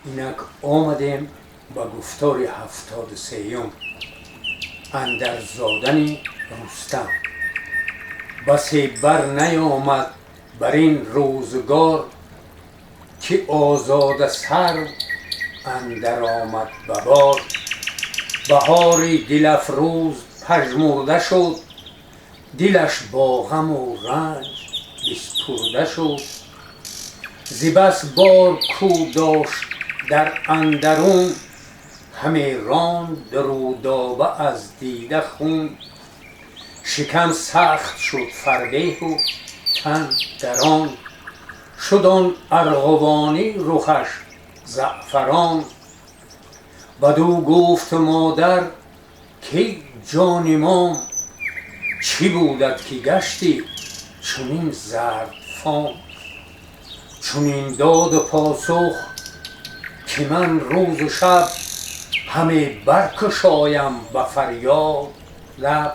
اینک آمدیم به گفتار 73 اندر زادن رستم. بسی بر نیامد بر این روزگار، که آزاده سر اندر آمد به بار. بهاری دل افروز پژمرده شد، دلش با غم و رنج بسپرده شد. ز بس بار کو داشت در اندرون، همی راند رودابه از دیده خون. شکم سخت شد فربه و تن دران، شد آن ارغوانی رخش زعفران. بدو گفت مادر که جان مام، چی بودت که گشتی چنین زرد فام؟ چنین داد و پاسخ که من روز و شب، همه برگشایم به فریاد لب.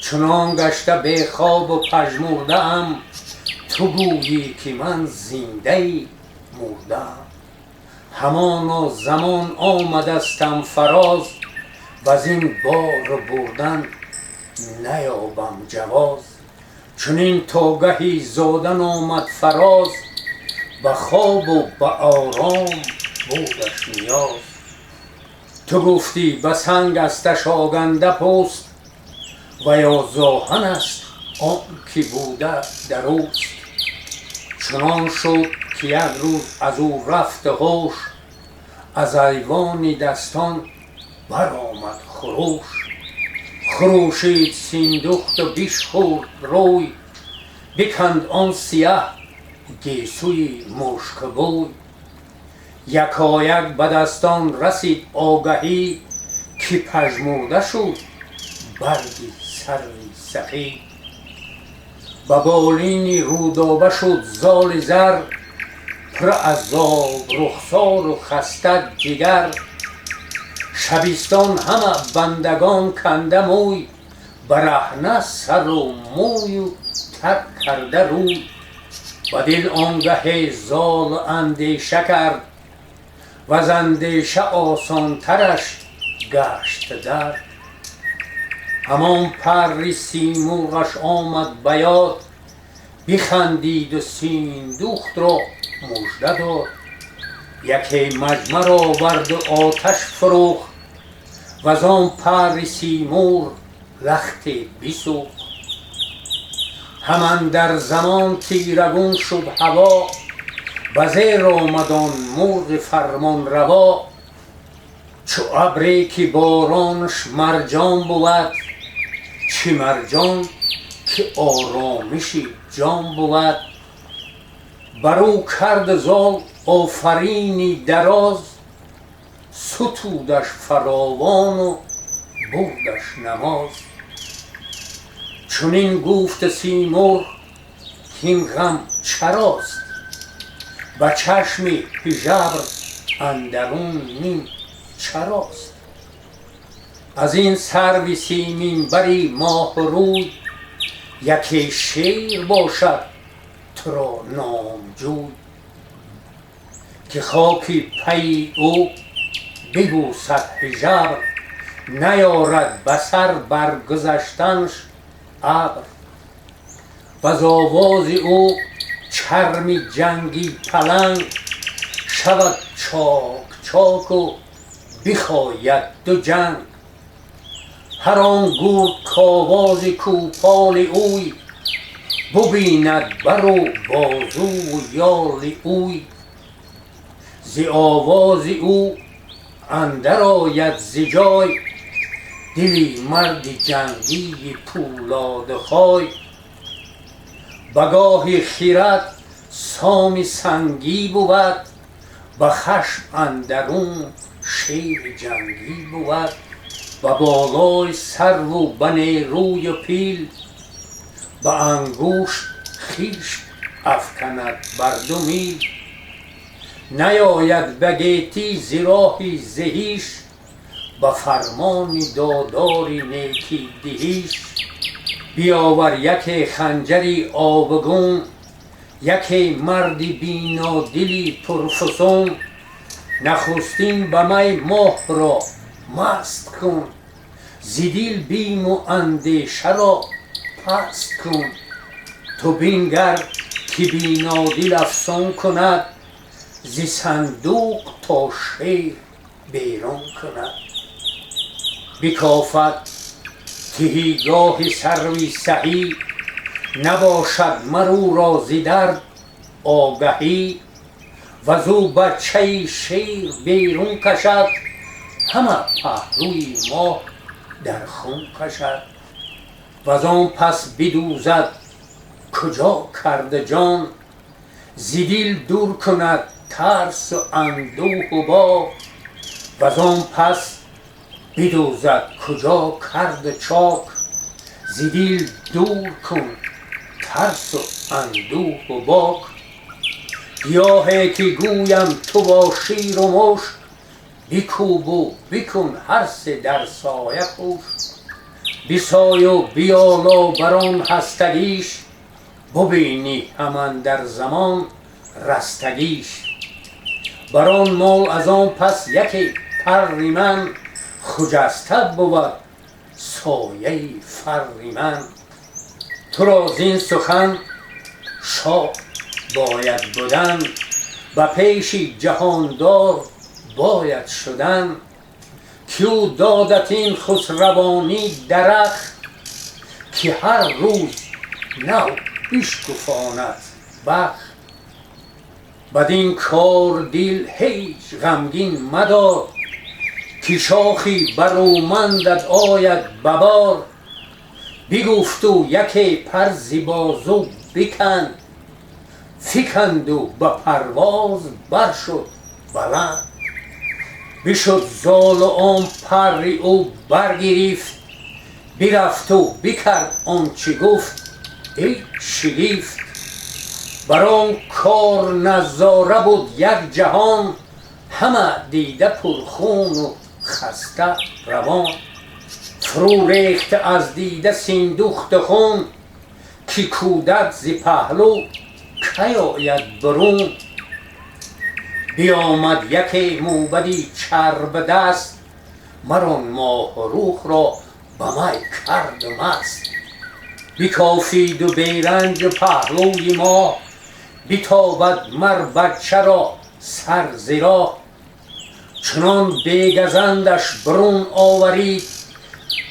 چنان گشته به خواب و پژمرده ام، تو گویی که من زنده مرده ام. همانا زمان آمدستم فراز، وز این بار بردن نیابم جواز. چنین تا گهی زادن آمد فراز، به خواب و به آرام بودش نیاز. تو گفتی به سنگ استش آگنده پست، و یا زآهن است آن که بوده در اوست. چنان شد که یک روز از او رفت هوش، از ایوان دستان برآمد خروش. خروشید سیندخت و بشخورد روی، بکند آن سیه گیسوی مشک بوی. یکایک به دستان رسید آگهی، که پژمرده شد برگی سروی سخی. به بالین رودابه شد زال زر، پر از آب رخسار و خسته جگر. شبستان همه بندگان کنده موی، برهنه سر و موی و تر کرده روی. به دل آنگه زال اندیشه کرد، وز اندیشه آسان ترش گشت درد. همان پر سیمرغش آمد به یاد، بخندید و سیندخت را مژده داد. یکی مجمر آورد و آتش فروخت، وز آن پر سیمرغ لختی بسوخت. هم اندر زمان تیرگون شد هوا، به زیر آمد آن مرغ فرمان روا. چو ابری که بارانش مرجان بود، چه مرجان که آرامش جان بود. برو کرد زال آفرینی دراز، ستودش فراوان و بردش نماز. چنین گفت سیمرغ کاین غم چراست، به چشم هژبر اندرون نیم چراست. از این سرو سیمین بری ماه روی، یکی شیر باشد ترا نامجوی. که خاک پی او ببوسد هژبر، نیارد به سر برگذشتنش ابر. وز آواز او چرم جنگی پلنگ، شود چاک چاک و بخاید دو جنگ. هر آن گرد کآواز کوپال اوی، ببیند بر و بازو و یال اوی. ز آواز او اندر آید ز جای، دلی مرد جنگی پولاد خای. به گاه خرد سام سنگی بود، به خشم اندرون شیر جنگی بود. به بالای سرو و به نیروی و پیل، به انگشت خویش افکند بر 2 میل. نیاید به گیتی ز راه زهیش، به فرمان دادار نیکی دهیش. بیاور یکی خنجری آبگون، یکی مردی بینادلی پرفسون، نخستین به می ماه را مست کن، زدیل بیم و اندیشه را پست کن. تو بینگر که بینادل افسون کند، زی صندوق تا شیر بیرون کند. بکافد تهیگاه سروی سهی، نباشد مرو را ز درد آگهی. وزو بچه شیر بیرون کشد، همه پهلوی ماه در خون کشد. وزان پس بدوزد کجا کرده جان، ز دل دور کند ترس و اندوه و باک. وزان پس بدوزد کجا کرده چاک، ز دل دور کن ترس و اندوه و باک. گیاهی که گویم تو با شیر و مشک، بکوب و بکن هر سه در سایه خشک. بسای و بیالا بران هستگیش، ببینی همان در زمان رستگیش. بران مال از آن پس یکی پریمن، خجسته بود سایه فریمن. تو را زین سخن شاد باید بودن، و پیش جهاندار باید شدن. کیو دادت این خسروانی درخت، که هر روز نو بشکفاند بخت. بدین کار دل هیچ غمگین مدار، که شاخی برومندت آید ببار. بگفت و یکی پر ز بازو بکن، فکند و به پرواز برشد بلند. بشد زال و آن پر او برگرفت، برفت و بکرد آنچه گفت ای شگفت. بران کار نظاره بود یک جهان، همه دیده پرخون و خسته روان. فرو ریخت از دیده سیندوخت خون، که کودک ز پهلو کی آید برون. بیامد یکی موبدی چرب دست، مران ماه روح را به می کرد مست. بکافید و بیرنج پهلوی ماه، بتابد مر بچه را سر ز راه. چنان بگزندش برون آورید،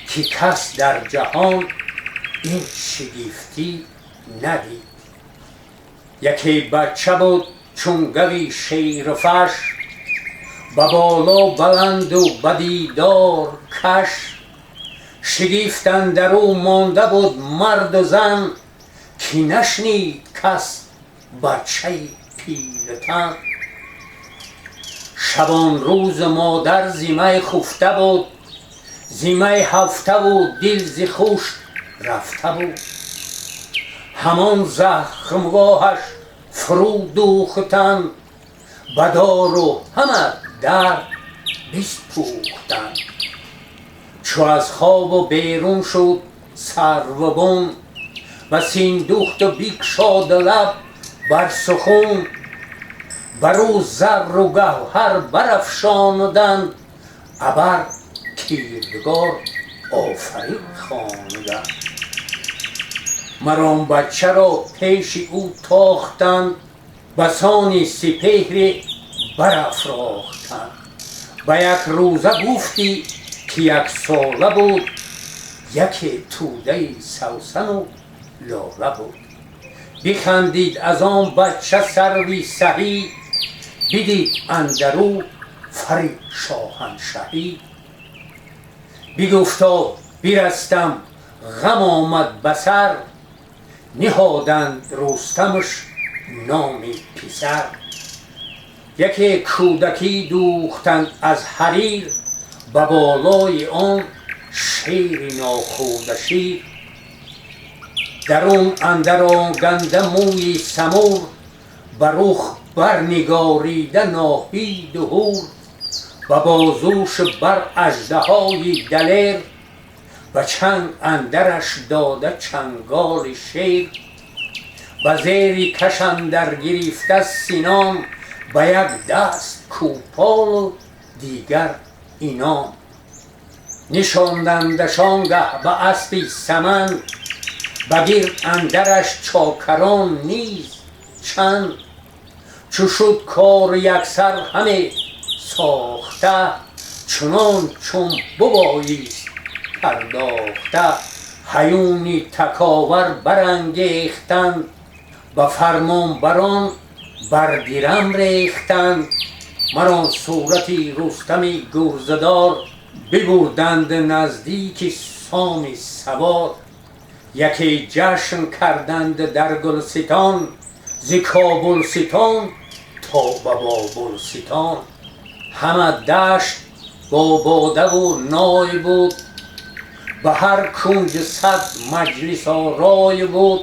که کس در جهان این شگفتی ندید. یکی بچه بود چون گوی شیرفش، به بالا بلند و به دیدار کش. شگفت اندرو مانده بود مرد و زن، که نشنید کس بچه پیلتن. شبان روز مادر ز می خفته بود، ز می هفته و دل ز خشک رفته بود. همان زخمگاهش فرو دوختند، به دار و همه درد بسپوختند. چو از خواب و بیرون شد سروبن، و سیندوخت و بگشاد لب بر سخن. برو زر و گوهر برافشاندند، ابر کردگار آفرین خواندند. مران بچه را پیش او تاختند، بسان سپهر برافراختند. به یک روزه گفتی که یک ساله بود، یکی توده سوسن و لاله بود. بخندید از آن بچه سروی سهی، بدید اندرو فر شاهنشهی. بگفتا برستم غم آمد به سر، نهادند رستمش نامی پسر. یکی کودکی دوختند از حریر، به بالای آن شیر ناخورده شیر. درون اندر آگنده موی سمور، به رخ برنگاریده ناهید و هور. به بازوش بر اژدهای دلیر، به چنگ اندرش داده چنگال شیر. و زیری کش اندر گرفته سینام، به یک دست کوپال و دیگر اینام. نشاندندشان گه به اسبی سمن، بگیر اندرش چاکران نیز چند. چو شد کار یکسر همه ساخته، چنان چون ببایست پرداخته. هیونی تکاور برانگیختند، به فرمان بران بر درم ریختند. مرا صورتی رستمی گرزدار، ببردند نزدیک سام سوار. یکی جشن کردند در گلستان، ز کابلستان تا به بابلستان. همه دشت با باده و نای بود، به هر کنج صد مجلس آرای بود.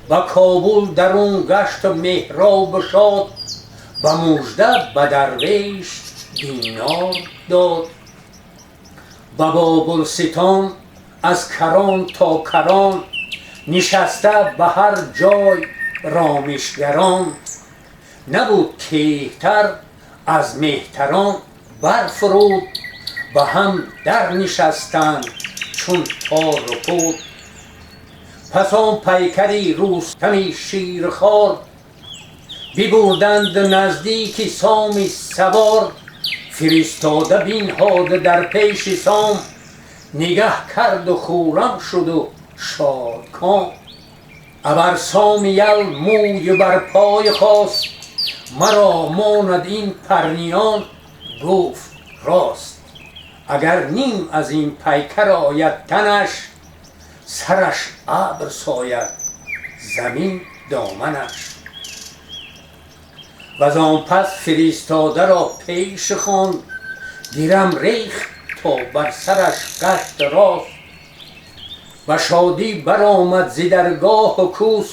به کابل درون گشت و مهراب شاد، به مژده به درویش دینار داد. به بابلستان از کران تا کران، نشسته به هر جای رامشگران. نبود کهتر از مهتران برفرود، به هم در نشستند چون تار و پود. پس آن پیکری رستمی شیرخوار، ببردند نزدیک سام سوار. فرستاده بنهاده در پیش سام، نگه کرد و خرم شد و شادکام. ابر سام یل موی بر پای خواست، مرا ماند این پرنیان گفت راست. اگر نیم از این پیکر آید تنش، سرش ابر ساید زمین دامنش. وزان پس فرستاده را پیش خواند، درم ریخت تا بر سرش گشت راست. و شادی برآمد ز درگاه و کوس،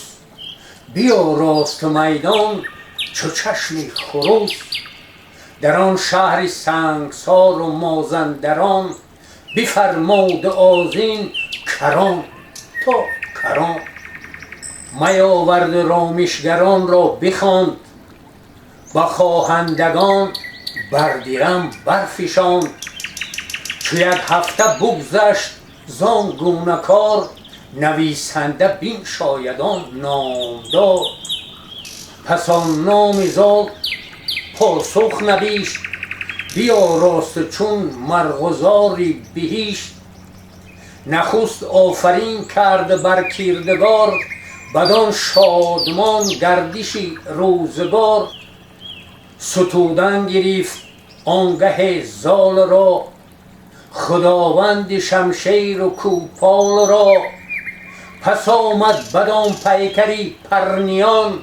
بیاراست میدان چو چشم خروس. در آن شهر سنگسار و مازندران، بفرمود آذین کران تا کران. می آورد رامشگران را بخواند، با خواهندگان بر درم برفشاند. چو یک هفته بگذشت زان گونه کار، نویسنده بنشاید آن نامدار. پس آن نام زال پاسخ نبشت، بیاراست چون مرغزاری بهشت. نخست آفرین کرد بر کردگار، بدان شادمان گردشی روزگار. ستودن گرفت آنگه زال را، خداوند شمشیر و کوپال را. پس آمد بدان پیکری پرنیان،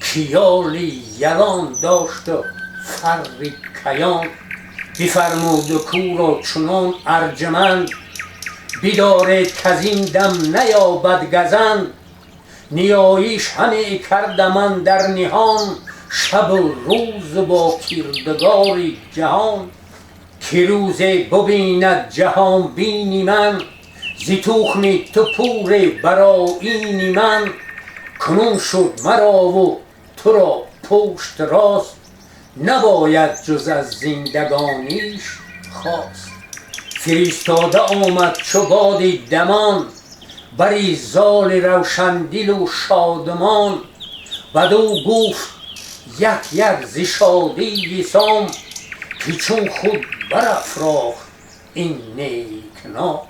کیالی یلان داشت و فری کیان. بفرمود کو را چنان ارجمند، بدارید کزین دم نیابد گزند. نیایش همه کردم اندر نهان، شب و روز با کردگاری جهان. که روزه ببیند جهان بینی من، ز تخم تو پور برآیینی من. کنون شد مرا و تو را پشت راست، نباید جز از زندگانیش خواست. فرستاده آمد چو باد دمان، بری زال روشندل و شادمان. بدو گفت یک یک ز شادی سام، که چون خود برافراخت این نیک نام.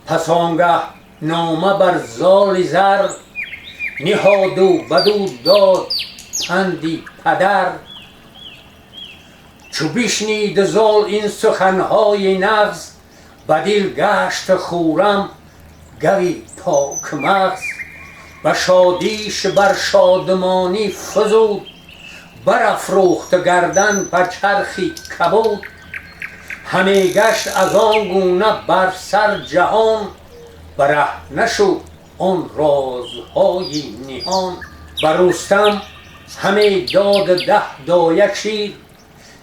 پس آنگه نامه بر زال زر، نهاد و بدو داد پندی پدر. چو بشنید زال این سخنهای نغز، به دل گشت خرم گوی پاک مغز. به شادیش بر شادمانی فزود، برافروخت گردن بر چرخی کبود. همه گشت از آن گونه بر سر جهان، بره نشد آن رازهای نهان. بر رستم همه داد 10 دایه شیر،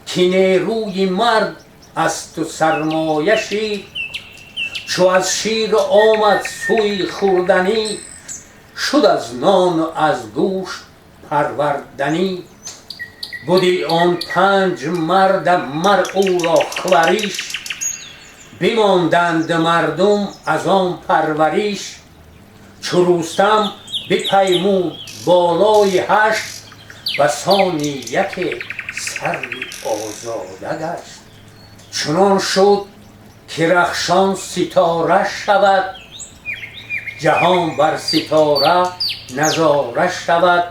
که نیروی مرد است و سرمایه شیر. چو از شیر آمد سوی خوردنی، شد از نان و از گوشت پروردنی. بودی آن 5 مرد مر او را خوریش، بماندند مردم از آن پروریش. چو رستم بپیمود بالای 8، بسان یک سروی آزاده گشت. چنان شد که رخشان ستاره شود، جهان بر ستاره نظاره شود.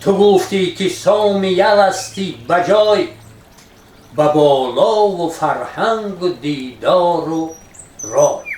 تو گفتی که سام یلستی بجای، به بالا و فرهنگ و دیدار و رای.